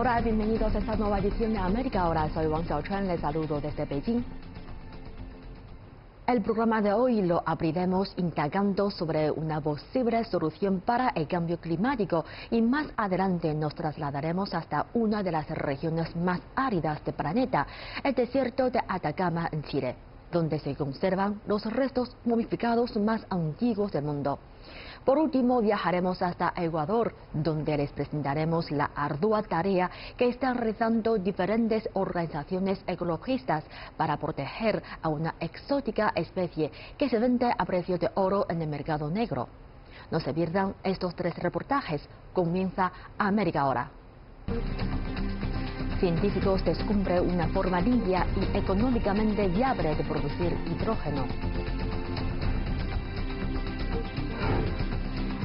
Hola, bienvenidos a esta nueva edición de América Ahora. Soy Wang Xiaochuan, les saludo desde Beijing. El programa de hoy lo abriremos indagando sobre una posible solución para el cambio climático y más adelante nos trasladaremos hasta una de las regiones más áridas del planeta, el desierto de Atacama en Chile, donde se conservan los restos momificados más antiguos del mundo. Por último, viajaremos hasta Ecuador, donde les presentaremos la ardua tarea que están realizando diferentes organizaciones ecologistas para proteger a una exótica especie que se vende a precio de oro en el mercado negro. No se pierdan estos 3 reportajes. Comienza América Ahora. Científicos descubren una forma limpia y económicamente viable de producir hidrógeno.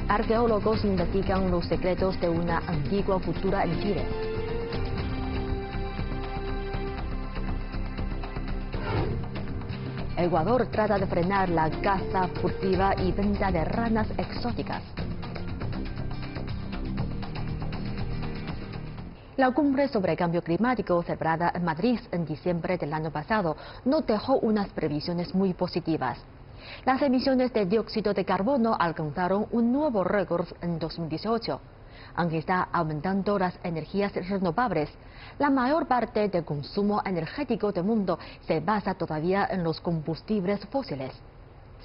Arqueólogos investigan los secretos de una antigua cultura en Chile. Ecuador trata de frenar la caza furtiva y venta de ranas exóticas. La cumbre sobre el cambio climático celebrada en Madrid en diciembre del año pasado no dejó unas previsiones muy positivas. Las emisiones de dióxido de carbono alcanzaron un nuevo récord en 2018. Aunque está aumentando las energías renovables, la mayor parte del consumo energético del mundo se basa todavía en los combustibles fósiles.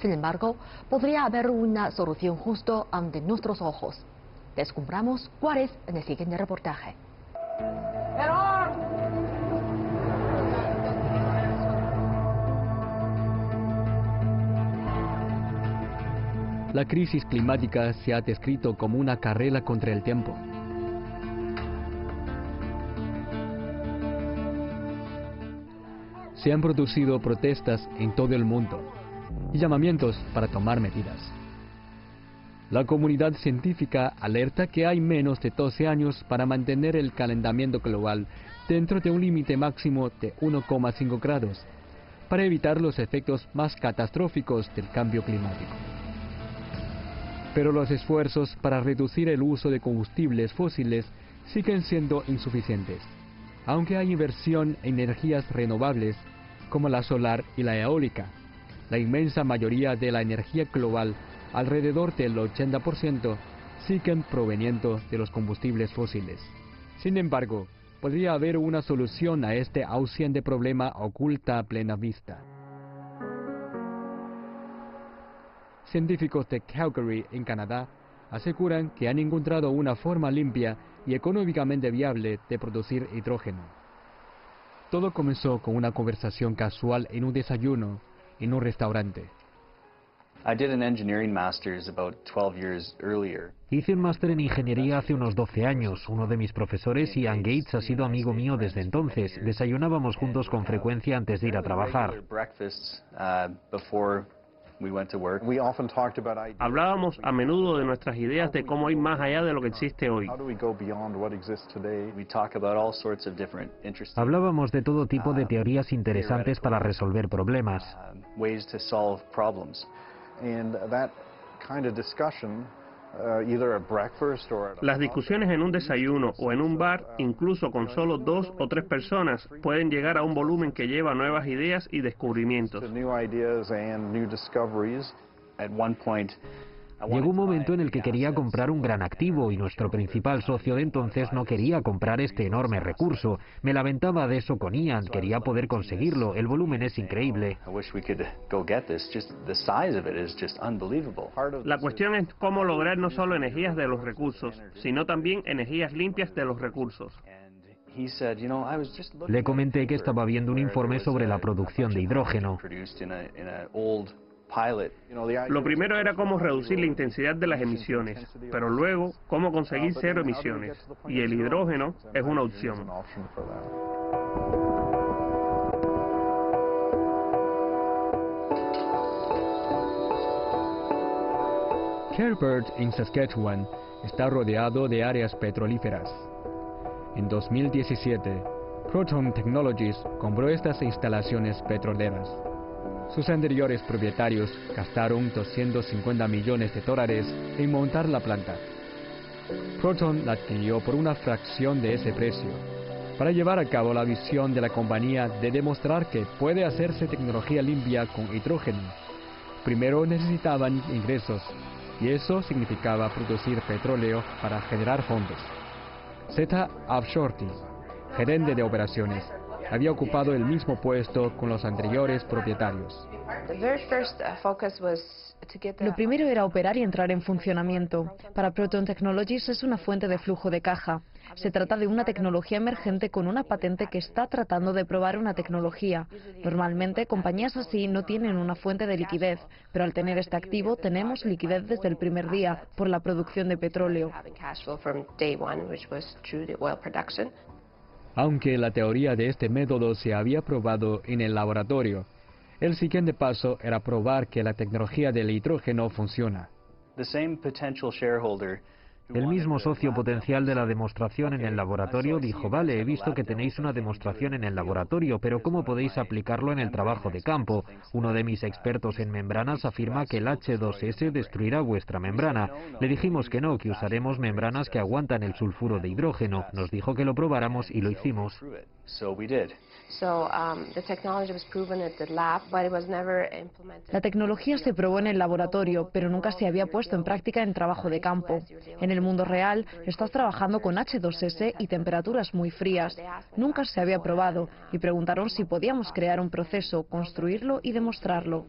Sin embargo, podría haber una solución justo ante nuestros ojos. Descubramos cuál es en el siguiente reportaje. La crisis climática se ha descrito como una carrera contra el tiempo. Se han producido protestas en todo el mundo y llamamientos para tomar medidas. La comunidad científica alerta que hay menos de 12 años para mantener el calentamiento global dentro de un límite máximo de 1,5 grados, para evitar los efectos más catastróficos del cambio climático. Pero los esfuerzos para reducir el uso de combustibles fósiles siguen siendo insuficientes. Aunque hay inversión en energías renovables, como la solar y la eólica, la inmensa mayoría de la energía global, alrededor del 80%, siguen proveniendo de los combustibles fósiles. Sin embargo, podría haber una solución a este ausente problema oculta a plena vista. Científicos de Calgary, en Canadá, aseguran que han encontrado una forma limpia y económicamente viable de producir hidrógeno. Todo comenzó con una conversación casual en un desayuno en un restaurante. Hice un máster en ingeniería hace unos 12 años. Uno de mis profesores, Ian Gates, ha sido amigo mío desde entonces. Desayunábamos juntos con frecuencia antes de ir a trabajar. Hablábamos a menudo de nuestras ideas de cómo ir más allá de lo que existe hoy. Hablábamos de todo tipo de teorías interesantes para resolver problemas. Las discusiones en un desayuno o en un bar, incluso con solo 2 o 3 personas, pueden llegar a un volumen que lleva a nuevas ideas y descubrimientos. Llegó un momento en el que quería comprar un gran activo y nuestro principal socio de entonces no quería comprar este enorme recurso. Me lamentaba de eso con Ian, quería poder conseguirlo, el volumen es increíble. La cuestión es cómo lograr no solo energías de los recursos, sino también energías limpias de los recursos. Le comenté que estaba viendo un informe sobre la producción de hidrógeno. Lo primero era cómo reducir la intensidad de las emisiones, pero luego cómo conseguir 0 emisiones, y el hidrógeno es una opción. Kerrpert, en Saskatchewan, está rodeado de áreas petrolíferas. En 2017, Proton Technologies compró estas instalaciones petroleras. Sus anteriores propietarios gastaron $250 millones en montar la planta. Proton la adquirió por una fracción de ese precio, para llevar a cabo la visión de la compañía de demostrar que puede hacerse tecnología limpia con hidrógeno. Primero necesitaban ingresos, y eso significaba producir petróleo para generar fondos. Zeta Abshorty, gerente de operaciones, había ocupado el mismo puesto con los anteriores propietarios. Lo primero era operar y entrar en funcionamiento. Para Proton Technologies es una fuente de flujo de caja. Se trata de una tecnología emergente con una patente que está tratando de probar una tecnología. Normalmente, compañías así no tienen una fuente de liquidez, pero al tener este activo tenemos liquidez desde el primer día por la producción de petróleo. Aunque la teoría de este método se había probado en el laboratorio, el siguiente paso era probar que la tecnología del hidrógeno funciona. El mismo socio potencial de la demostración en el laboratorio dijo: vale, he visto que tenéis una demostración en el laboratorio, pero ¿cómo podéis aplicarlo en el trabajo de campo? Uno de mis expertos en membranas afirma que el H2S destruirá vuestra membrana. Le dijimos que no, que usaremos membranas que aguantan el sulfuro de hidrógeno. Nos dijo que lo probáramos y lo hicimos. La tecnología se probó en el laboratorio, pero nunca se había puesto en práctica en trabajo de campo. En el mundo real, estás trabajando con H2S y temperaturas muy frías. Nunca se había probado y preguntaron si podíamos crear un proceso, construirlo y demostrarlo.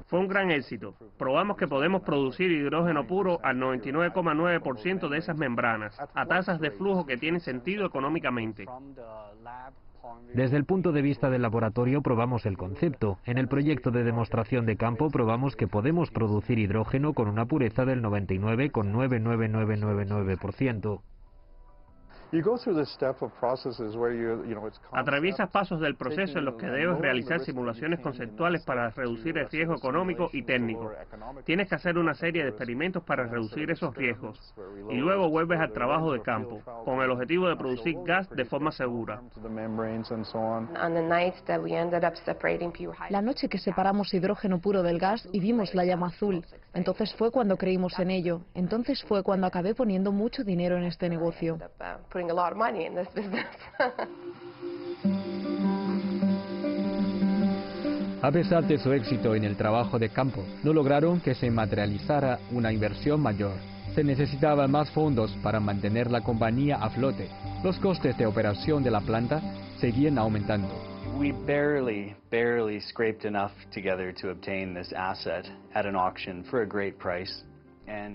Fue un gran éxito. Probamos que podemos producir hidrógeno puro al 99,9% de esas membranas, a tasas de flujo que tienen sentido económicamente. Desde el punto de vista del laboratorio probamos el concepto. En el proyecto de demostración de campo probamos que podemos producir hidrógeno con una pureza del 99,99999%. Atraviesas pasos del proceso en los que debes realizar simulaciones conceptuales para reducir el riesgo económico y técnico. Tienes que hacer una serie de experimentos para reducir esos riesgos. Y luego vuelves al trabajo de campo, con el objetivo de producir gas de forma segura. La noche que separamos hidrógeno puro del gas y vimos la llama azul, entonces fue cuando creímos en ello. Entonces fue cuando acabé poniendo mucho dinero en este negocio. A pesar de su éxito en el trabajo de campo, no lograron que se materializara una inversión mayor. Se necesitaban más fondos para mantener la compañía a flote. Los costes de operación de la planta seguían aumentando. We barely scraped enough together to obtain this asset at an auction for a great price.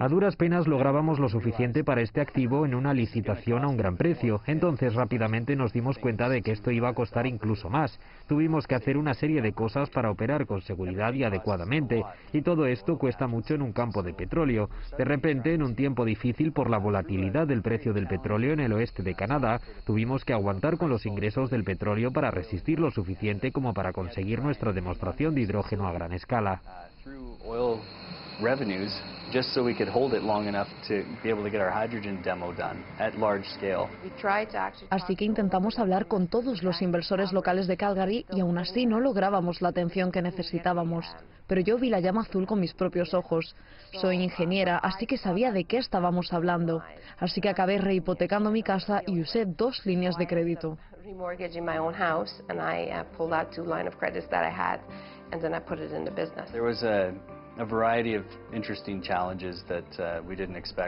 A duras penas lográbamos lo suficiente para este activo en una licitación a un gran precio. Entonces rápidamente nos dimos cuenta de que esto iba a costar incluso más. Tuvimos que hacer una serie de cosas para operar con seguridad y adecuadamente. Y todo esto cuesta mucho en un campo de petróleo. De repente, en un tiempo difícil por la volatilidad del precio del petróleo en el oeste de Canadá, tuvimos que aguantar con los ingresos del petróleo para resistir lo suficiente como para conseguir nuestra demostración de hidrógeno a gran escala. Revenues just so we could hold it long enough to be able to get our hydrogen demo done at large scale. Así que intentamos hablar con todos los inversores locales de Calgary y aún así no lográbamos la atención que necesitábamos. Pero yo vi la llama azul con mis propios ojos. Soy ingeniera, así que sabía de qué estábamos hablando. Así que acabé rehipotecando mi casa y usé 2 líneas de crédito.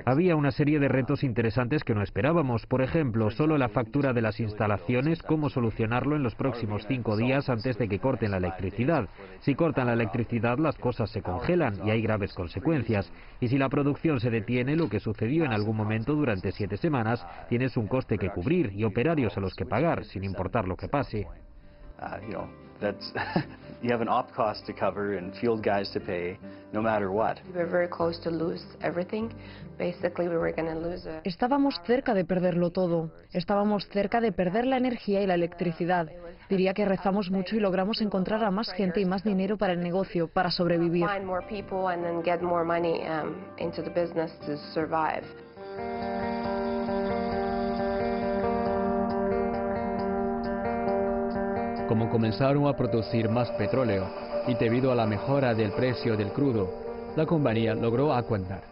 Había una serie de retos interesantes que no esperábamos. Por ejemplo, solo la factura de las instalaciones, cómo solucionarlo en los próximos 5 días antes de que corten la electricidad. Si cortan la electricidad, las cosas se congelan y hay graves consecuencias. Y si la producción se detiene, lo que sucedió en algún momento durante 7 semanas, tienes un coste que cubrir y operarios a los que pagar, sin importar lo que pase. You have an op cost to cover and field guys to pay, no matter what. Estábamos cerca de perderlo todo. Estábamos cerca de perder la energía y la electricidad. Diría que rezamos mucho y logramos encontrar a más gente y más dinero para el negocio, para sobrevivir. Como comenzaron a producir más petróleo y debido a la mejora del precio del crudo, la compañía logró aguantar.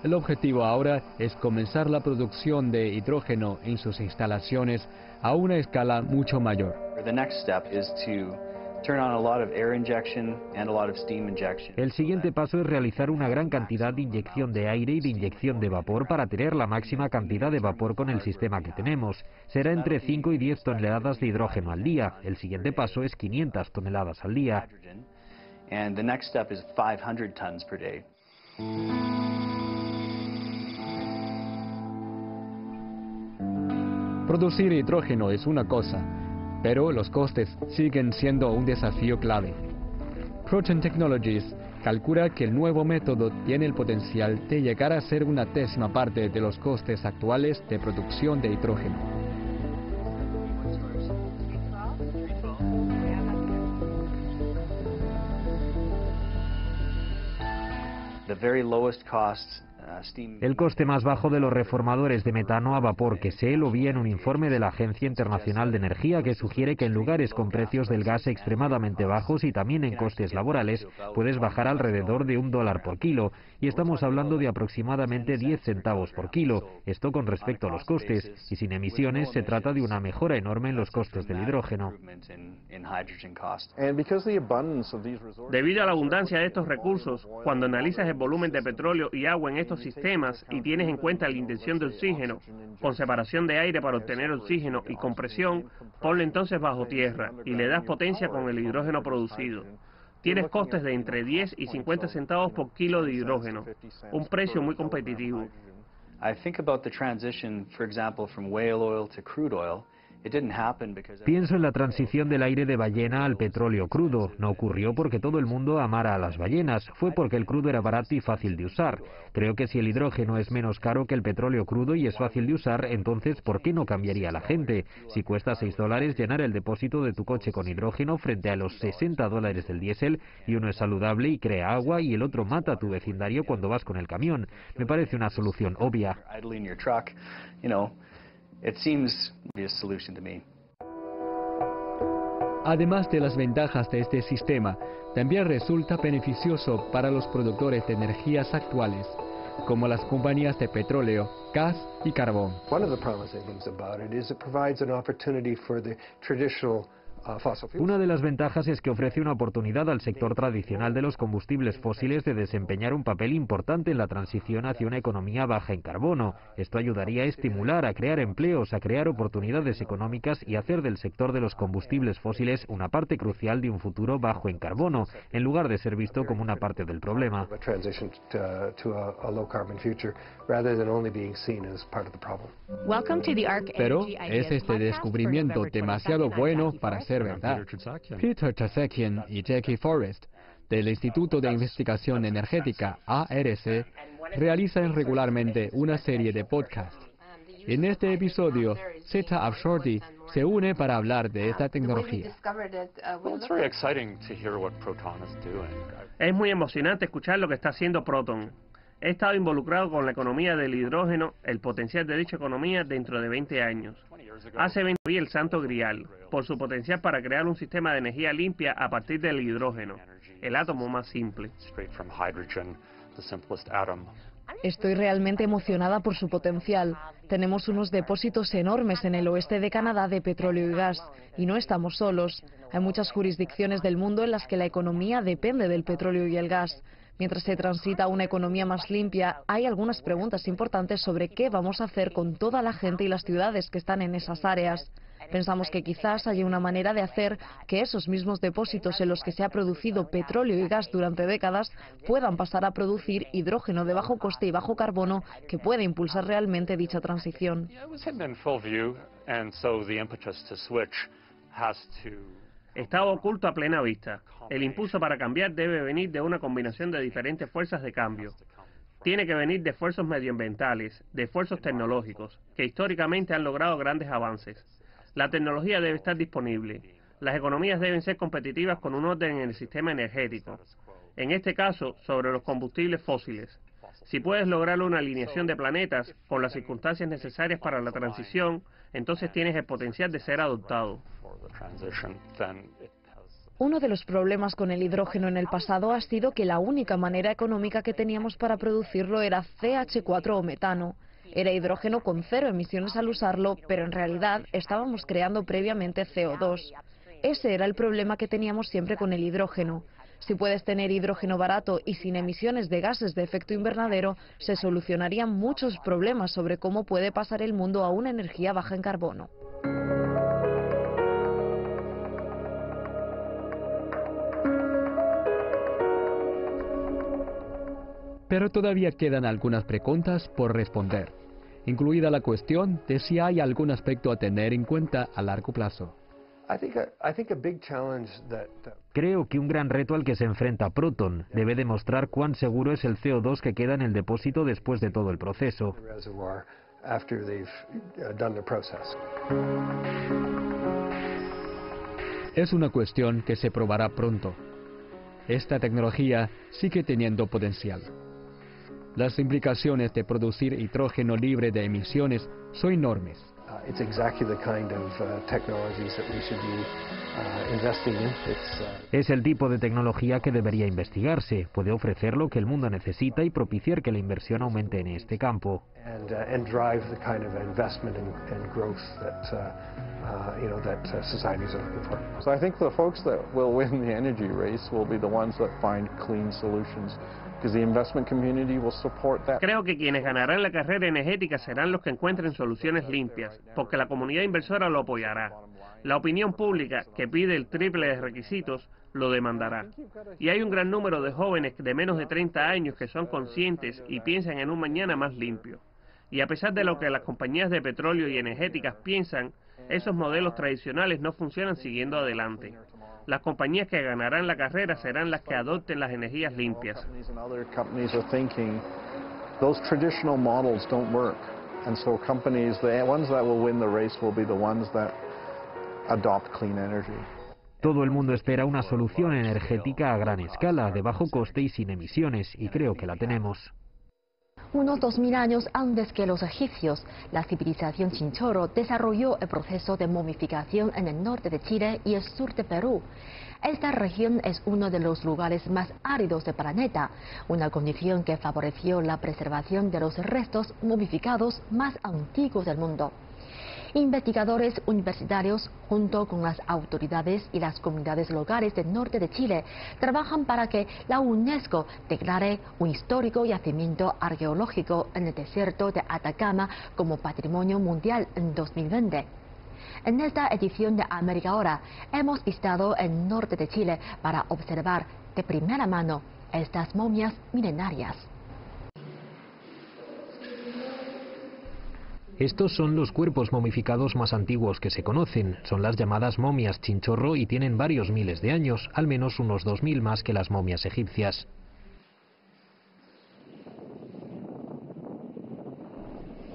El objetivo ahora es comenzar la producción de hidrógeno en sus instalaciones a una escala mucho mayor. The next step is to turn on a lot of air injection and a lot of steam injection. El siguiente paso es realizar una gran cantidad de inyección de aire y de inyección de vapor para tener la máxima cantidad de vapor con el sistema que tenemos. Será entre 5 y 10 toneladas de hidrógeno al día. El siguiente paso es 500 toneladas al día. And the next step is 500 tons per day. Producir hidrógeno es una cosa, pero los costes siguen siendo un desafío clave. Proton Technologies calcula que el nuevo método tiene el potencial de llegar a ser una 10ª parte de los costes actuales de producción de hidrógeno. The very lowest cost El coste más bajo de los reformadores de metano a vapor que sé lo vi en un informe de la Agencia Internacional de Energía que sugiere que en lugares con precios del gas extremadamente bajos y también en costes laborales puedes bajar alrededor de $1 por kilo y estamos hablando de aproximadamente 10 centavos por kilo, esto con respecto a los costes, y sin emisiones se trata de una mejora enorme en los costes del hidrógeno. Debido a la abundancia de estos recursos, cuando analizas el volumen de petróleo y agua en estos sistemas y tienes en cuenta la inyección de oxígeno, con separación de aire para obtener oxígeno y compresión, ponlo entonces bajo tierra y le das potencia con el hidrógeno producido. Tienes costes de entre 10 y 50 centavos por kilo de hidrógeno, un precio muy competitivo. I think about the transition, for example, from whale oil to crude oil. Pienso en la transición del aire de ballena al petróleo crudo. No ocurrió porque todo el mundo amara a las ballenas, fue porque el crudo era barato y fácil de usar. Creo que si el hidrógeno es menos caro que el petróleo crudo y es fácil de usar, entonces ¿por qué no cambiaría la gente? Si cuesta $6 llenar el depósito de tu coche con hidrógeno frente a los $60 del diésel, y uno es saludable y crea agua y el otro mata a tu vecindario cuando vas con el camión. Me parece una solución obvia. It seems to be a solution to me. Además de las ventajas de este sistema, también resulta beneficioso para los productores de energías actuales, como las compañías de petróleo, gas y carbón. One of the promising things about it is it provides an opportunity for the traditional Una de las ventajas es que ofrece una oportunidad al sector tradicional de los combustibles fósiles de desempeñar un papel importante en la transición hacia una economía baja en carbono. Esto ayudaría a estimular, a crear empleos, a crear oportunidades económicas y hacer del sector de los combustibles fósiles una parte crucial de un futuro bajo en carbono, en lugar de ser visto como una parte del problema. Pero ¿es este descubrimiento demasiado bueno para ser verdad? Peter Tertsakian y Jackie Forrest, del Instituto de Investigación Energética, ARC, realizan regularmente una serie de podcasts. En este episodio, Zeta Abshorty se une para hablar de esta tecnología. Es muy emocionante escuchar lo que está haciendo Proton. He estado involucrado con la economía del hidrógeno, el potencial de dicha economía dentro de 20 años. Hace 20 años el santo grial, por su potencial para crear un sistema de energía limpia a partir del hidrógeno, el átomo más simple. Estoy realmente emocionada por su potencial. Tenemos unos depósitos enormes en el oeste de Canadá de petróleo y gas, y no estamos solos. Hay muchas jurisdicciones del mundo en las que la economía depende del petróleo y el gas. Mientras se transita a una economía más limpia, hay algunas preguntas importantes sobre qué vamos a hacer con toda la gente y las ciudades que están en esas áreas. Pensamos que quizás haya una manera de hacer que esos mismos depósitos en los que se ha producido petróleo y gas durante décadas puedan pasar a producir hidrógeno de bajo coste y bajo carbono que puede impulsar realmente dicha transición. Estaba oculto a plena vista. El impulso para cambiar debe venir de una combinación de diferentes fuerzas de cambio. Tiene que venir de esfuerzos medioambientales, de esfuerzos tecnológicos, que históricamente han logrado grandes avances. La tecnología debe estar disponible. Las economías deben ser competitivas con un orden en el sistema energético. En este caso, sobre los combustibles fósiles. Si puedes lograr una alineación de planetas con las circunstancias necesarias para la transición, entonces tienes el potencial de ser adoptado. Uno de los problemas con el hidrógeno en el pasado ha sido que la única manera económica que teníamos para producirlo era CH4 o metano. Era hidrógeno con 0 emisiones al usarlo, pero en realidad estábamos creando previamente CO2. Ese era el problema que teníamos siempre con el hidrógeno. Si puedes tener hidrógeno barato y sin emisiones de gases de efecto invernadero, se solucionarían muchos problemas sobre cómo puede pasar el mundo a una energía baja en carbono. Pero todavía quedan algunas preguntas por responder, incluida la cuestión de si hay algún aspecto a tener en cuenta a largo plazo. Creo que un gran reto al que se enfrenta Proton debe demostrar cuán seguro es el CO2 que queda en el depósito después de todo el proceso. Es una cuestión que se probará pronto. Esta tecnología sigue teniendo potencial. Las implicaciones de producir hidrógeno libre de emisiones son enormes. Es el tipo de tecnología que debería investigarse. Puede ofrecer lo que el mundo necesita y propiciar que la inversión aumente en este campo. So I think the folks that will win the energy race will be the ones that find clean solutions. Creo que quienes ganarán la carrera energética serán los que encuentren soluciones limpias, porque la comunidad inversora lo apoyará. La opinión pública, que pide el triple de requisitos, lo demandará. Y hay un gran número de jóvenes de menos de 30 años que son conscientes y piensan en un mañana más limpio. Y a pesar de lo que las compañías de petróleo y energéticas piensan, esos modelos tradicionales no funcionan siguiendo adelante. Las compañías que ganarán la carrera serán las que adopten las energías limpias. Todo el mundo espera una solución energética a gran escala, de bajo coste y sin emisiones, y creo que la tenemos. Unos 2000 años antes que los egipcios, la civilización Chinchorro desarrolló el proceso de momificación en el norte de Chile y el sur de Perú. Esta región es uno de los lugares más áridos del planeta, una condición que favoreció la preservación de los restos momificados más antiguos del mundo. Investigadores universitarios, junto con las autoridades y las comunidades locales del norte de Chile, trabajan para que la UNESCO declare un histórico yacimiento arqueológico en el desierto de Atacama como Patrimonio Mundial en 2020. En esta edición de América Ahora, hemos visitado el norte de Chile para observar de primera mano estas momias milenarias. Estos son los cuerpos momificados más antiguos que se conocen. Son las llamadas momias Chinchorro y tienen varios miles de años, al menos unos 2000 más que las momias egipcias.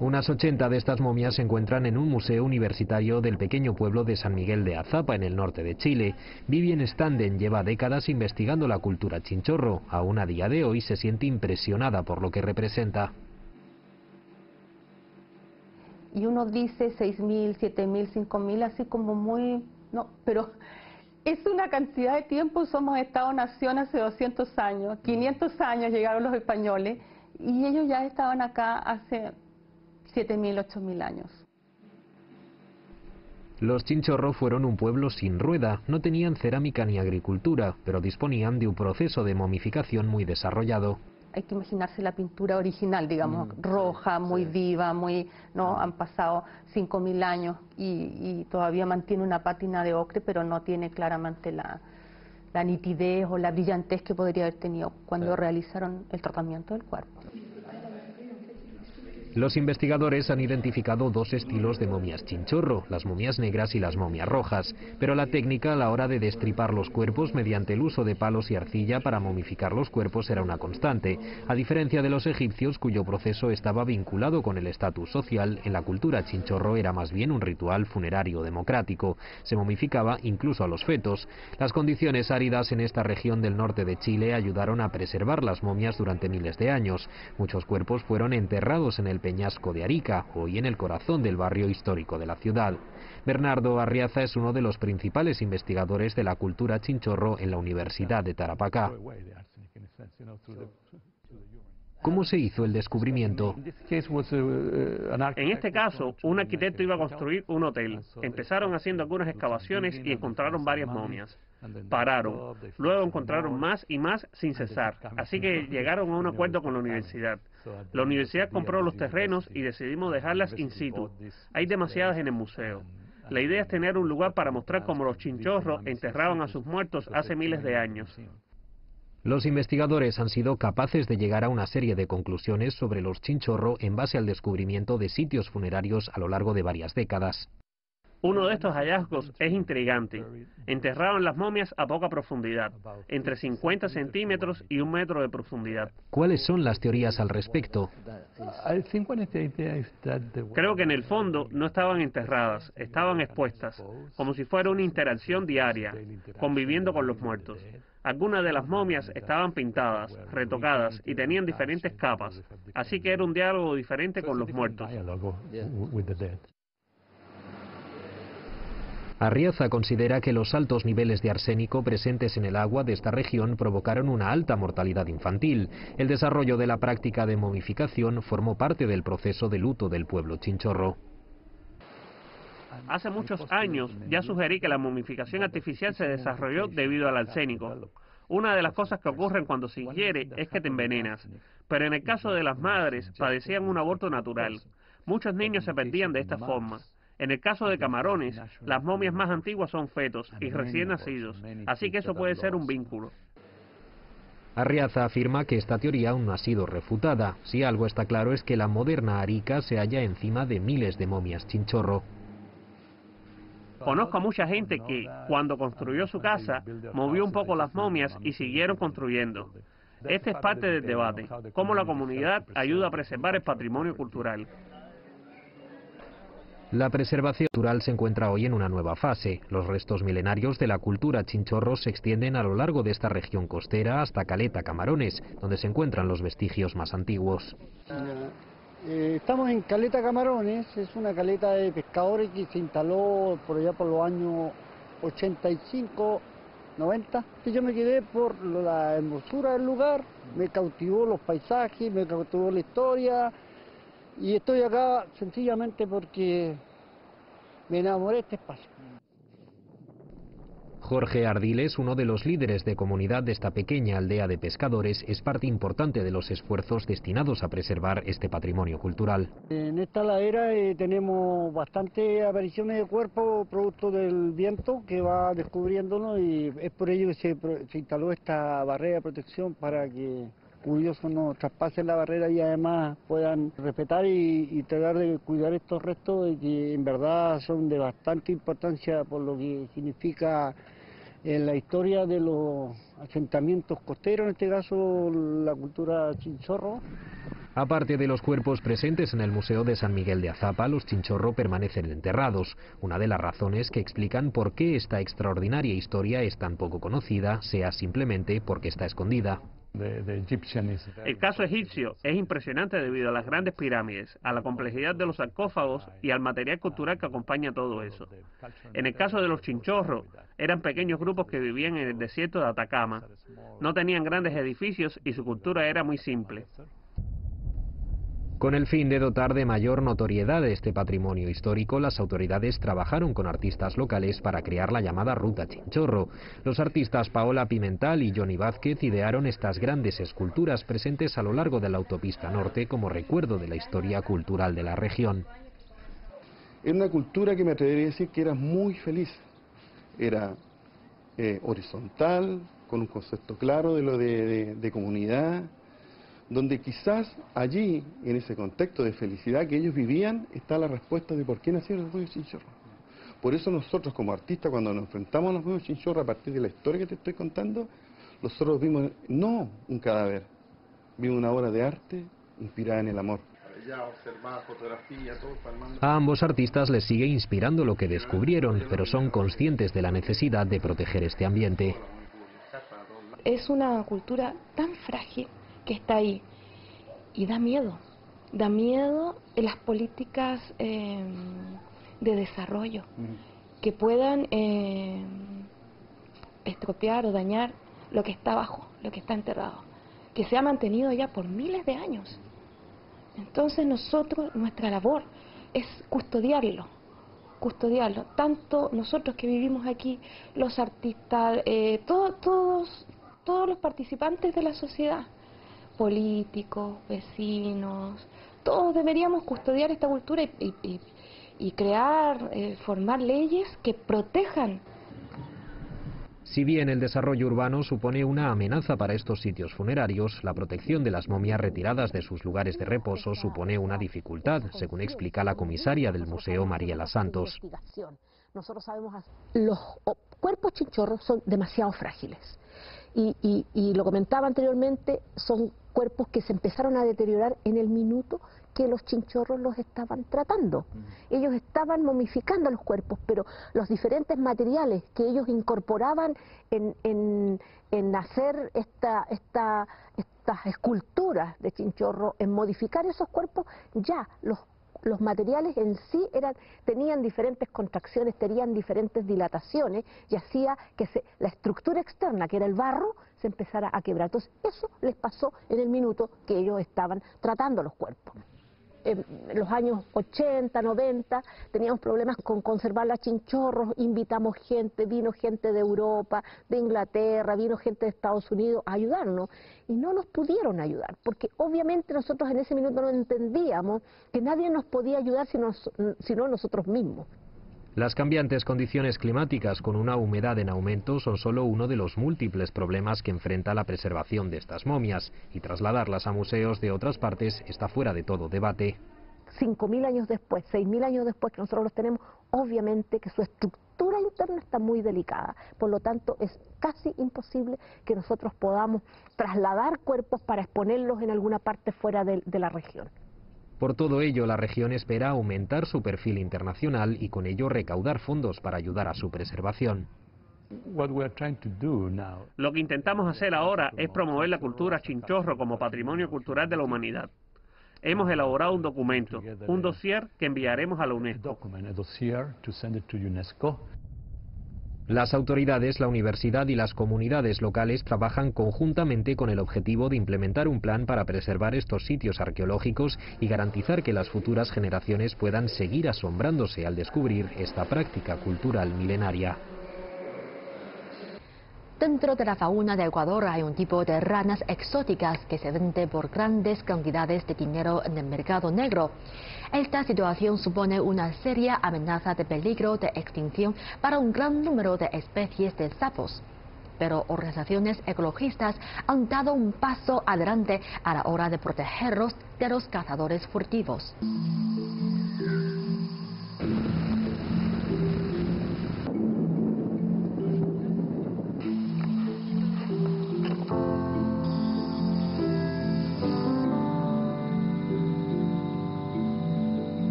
Unas 80 de estas momias se encuentran en un museo universitario del pequeño pueblo de San Miguel de Azapa, en el norte de Chile. Vivien Standen lleva décadas investigando la cultura Chinchorro. Aún a día de hoy se siente impresionada por lo que representa. Y uno dice 6.000, 7.000, 5.000, así como muy... No, pero es una cantidad de tiempo. Somos Estado-nación hace 200 años, 500 años llegaron los españoles y ellos ya estaban acá hace 7.000, 8.000 años. Los Chinchorro fueron un pueblo sin rueda, no tenían cerámica ni agricultura, pero disponían de un proceso de momificación muy desarrollado. Hay que imaginarse la pintura original, digamos, roja, muy viva, muy, ¿no? Han pasado 5.000 años y todavía mantiene una pátina de ocre, pero no tiene claramente la nitidez o la brillantez que podría haber tenido cuando realizaron el tratamiento del cuerpo. Los investigadores han identificado dos estilos de momias Chinchorro, las momias negras y las momias rojas, pero la técnica a la hora de destripar los cuerpos mediante el uso de palos y arcilla para momificar los cuerpos era una constante. A diferencia de los egipcios, cuyo proceso estaba vinculado con el estatus social, en la cultura Chinchorro era más bien un ritual funerario democrático. Se momificaba incluso a los fetos. Las condiciones áridas en esta región del norte de Chile ayudaron a preservar las momias durante miles de años. Muchos cuerpos fueron enterrados en el Peñasco de Arica, hoy en el corazón del barrio histórico de la ciudad. Bernardo Arriaza es uno de los principales investigadores de la cultura chinchorro en la Universidad de Tarapacá. ¿Cómo se hizo el descubrimiento? En este caso, un arquitecto iba a construir un hotel. Empezaron haciendo algunas excavaciones y encontraron varias momias. Pararon. Luego encontraron más y más sin cesar. Así que llegaron a un acuerdo con la universidad. La universidad compró los terrenos y decidimos dejarlas in situ. Hay demasiadas en el museo. La idea es tener un lugar para mostrar cómo los chinchorros enterraban a sus muertos hace miles de años. Los investigadores han sido capaces de llegar a una serie de conclusiones sobre los chinchorro en base al descubrimiento de sitios funerarios a lo largo de varias décadas. Uno de estos hallazgos es intrigante. Enterraban las momias a poca profundidad, entre 50 centímetros y 1 metro de profundidad. ¿Cuáles son las teorías al respecto? Creo que en el fondo no estaban enterradas, estaban expuestas, como si fuera una interacción diaria, conviviendo con los muertos. Algunas de las momias estaban pintadas, retocadas y tenían diferentes capas, así que era un diálogo diferente con los muertos. Arriaza considera que los altos niveles de arsénico presentes en el agua de esta región provocaron una alta mortalidad infantil. El desarrollo de la práctica de momificación formó parte del proceso de luto del pueblo chinchorro. Hace muchos años ya sugerí que la momificación artificial se desarrolló debido al arsénico. Una de las cosas que ocurren cuando se ingiere es que te envenenas, pero en el caso de las madres padecían un aborto natural. Muchos niños se perdían de esta forma. En el caso de camarones, las momias más antiguas son fetos y recién nacidos, así que eso puede ser un vínculo. Arriaza afirma que esta teoría aún no ha sido refutada. Si algo está claro es que la moderna Arica se halla encima de miles de momias chinchorro. Conozco a mucha gente que, cuando construyó su casa, movió un poco las momias y siguieron construyendo. Este es parte del debate, cómo la comunidad ayuda a preservar el patrimonio cultural. La preservación cultural se encuentra hoy en una nueva fase. Los restos milenarios de la cultura chinchorro se extienden a lo largo de esta región costera hasta Caleta Camarones, donde se encuentran los vestigios más antiguos. Estamos en Caleta Camarones, es una caleta de pescadores que se instaló por allá por los años 85, 90. Yo me quedé por la hermosura del lugar, me cautivó los paisajes, me cautivó la historia. Y estoy acá sencillamente porque me enamoré de este espacio. Jorge Ardiles, uno de los líderes de comunidad de esta pequeña aldea de pescadores, es parte importante de los esfuerzos destinados a preservar este patrimonio cultural. En esta ladera tenemos bastantes apariciones de cuerpos producto del viento que va descubriéndonos y es por ello que se instaló esta barrera de protección para que curiosos no traspasen la barrera y además puedan respetar y tratar de cuidar estos restos que en verdad son de bastante importancia por lo que significa en la historia de los asentamientos costeros, en este caso la cultura chinchorro. Aparte de los cuerpos presentes en el Museo de San Miguel de Azapa, los chinchorro permanecen enterrados, una de las razones que explican por qué esta extraordinaria historia es tan poco conocida, sea simplemente porque está escondida. El caso egipcio es impresionante debido a las grandes pirámides, a la complejidad de los sarcófagos y al material cultural que acompaña todo eso. En el caso de los chinchorros, eran pequeños grupos que vivían en el desierto de Atacama. No tenían grandes edificios y su cultura era muy simple. Con el fin de dotar de mayor notoriedad de este patrimonio histórico, las autoridades trabajaron con artistas locales para crear la llamada Ruta Chinchorro. Los artistas Paola Pimental y Johnny Vázquez idearon estas grandes esculturas presentes a lo largo de la autopista norte como recuerdo de la historia cultural de la región. Era una cultura que me atrevería a decir que era muy feliz. Era horizontal, con un concepto claro de lo de comunidad, donde quizás allí, en ese contexto de felicidad que ellos vivían, está la respuesta de por qué nacieron los ríos Chinchorro. Por eso nosotros como artistas, cuando nos enfrentamos a los ríos Chinchorro, a partir de la historia que te estoy contando, nosotros vimos no un cadáver, vimos una obra de arte inspirada en el amor. A ambos artistas les sigue inspirando lo que descubrieron, pero son conscientes de la necesidad de proteger este ambiente. Es una cultura tan frágil que está ahí y da miedo Da miedo en las políticas de desarrollo que puedan estropear o dañar lo que está abajo, lo que está enterrado, que se ha mantenido ya por miles de años. Entonces nuestra labor es custodiarlo, tanto nosotros que vivimos aquí, los artistas, todos los participantes de la sociedad, políticos, vecinos, todos deberíamos custodiar esta cultura y crear, formar leyes que protejan. Si bien el desarrollo urbano supone una amenaza para estos sitios funerarios, la protección de las momias retiradas de sus lugares de reposo supone una dificultad, según explica la comisaria del Museo Mariela Santos. Nosotros sabemos que los cuerpos chinchorros son demasiado frágiles y lo comentaba anteriormente, son cuerpos que se empezaron a deteriorar en el minuto que los chinchorros los estaban tratando. Ellos estaban momificando los cuerpos, pero los diferentes materiales que ellos incorporaban en hacer estas esculturas de chinchorro, en modificar esos cuerpos, ya los materiales en sí tenían diferentes contracciones, tenían diferentes dilataciones y hacía que la estructura externa, que era el barro, se empezara a quebrar. Entonces eso les pasó en el minuto que ellos estaban tratando los cuerpos. En los años 80, 90, teníamos problemas con conservar los chinchorros, invitamos gente, vino gente de Europa, de Inglaterra, vino gente de Estados Unidos a ayudarnos y no nos pudieron ayudar, porque obviamente nosotros en ese minuto no entendíamos que nadie nos podía ayudar sino nosotros mismos. Las cambiantes condiciones climáticas con una humedad en aumento son solo uno de los múltiples problemas que enfrenta la preservación de estas momias, y trasladarlas a museos de otras partes está fuera de todo debate. 5.000 años después, 6.000 años después que nosotros los tenemos, obviamente que su estructura interna está muy delicada, por lo tanto es casi imposible que nosotros podamos trasladar cuerpos para exponerlos en alguna parte fuera de la región. Por todo ello, la región espera aumentar su perfil internacional y con ello recaudar fondos para ayudar a su preservación. Lo que intentamos hacer ahora es promover la cultura chinchorro como patrimonio cultural de la humanidad. Hemos elaborado un documento, un dossier que enviaremos a la UNESCO. Las autoridades, la universidad y las comunidades locales trabajan conjuntamente con el objetivo de implementar un plan para preservar estos sitios arqueológicos y garantizar que las futuras generaciones puedan seguir asombrándose al descubrir esta práctica cultural milenaria. Dentro de la fauna de Ecuador hay un tipo de ranas exóticas que se vende por grandes cantidades de dinero en el mercado negro. Esta situación supone una seria amenaza de peligro de extinción para un gran número de especies de sapos. Pero organizaciones ecologistas han dado un paso adelante a la hora de protegerlos de los cazadores furtivos.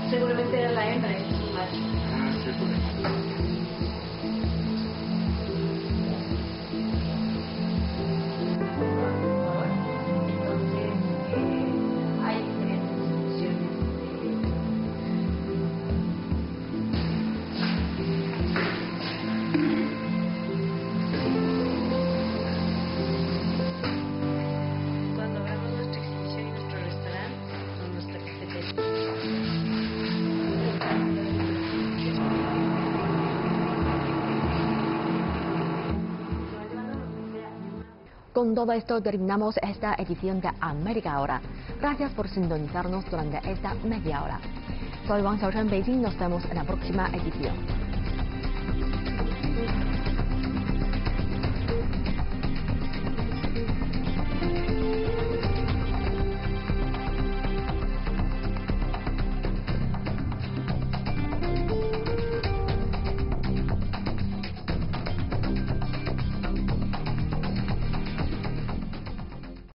Seguramente era la hembra. Cuando abramos nuestra exhibición y nuestro restaurante, con nuestra cafetería. Con todo esto terminamos esta edición de América Ahora. Gracias por sintonizarnos durante esta media hora. Soy Wang Xiaoshan, Beijing. Nos vemos en la próxima edición.